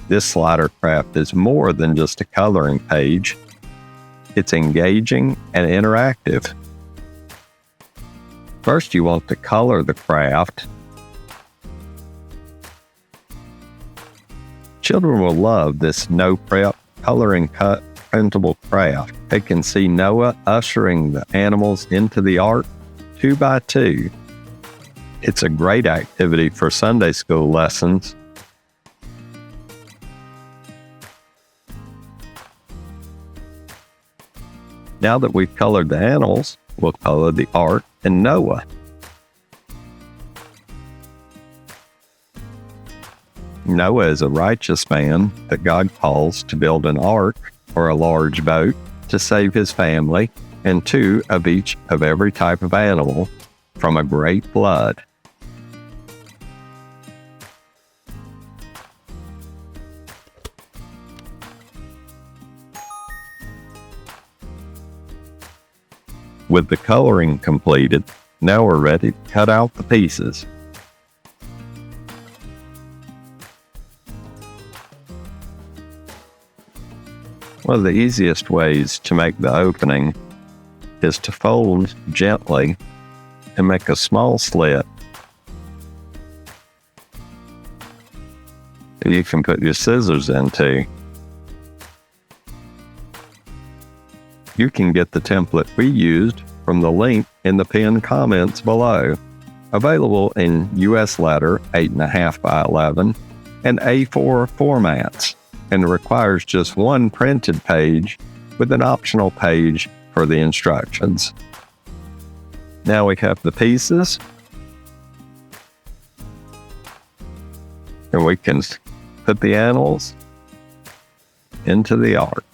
This slider craft is more than just a coloring page. It's engaging and interactive. First, you want to color the craft. Children will love this no-prep, coloring-cut, printable craft. They can see Noah ushering the animals into the ark 2 by 2. It's a great activity for Sunday school lessons. Now that we've colored the animals, we'll color the ark and Noah. Noah is a righteous man that God calls to build an ark or a large boat to save his family and 2 of each of every type of animal from a great flood. With the coloring completed, now we're ready to cut out the pieces. One of the easiest ways to make the opening is to fold gently and make a small slit. You can put your scissors into. You can get the template we used from the link in the pinned comments below, available in US letter 8.5 by 11 and A4 formats, and requires just one printed page with an optional page for the instructions. Now we have the pieces, and we can put the animals into the ark.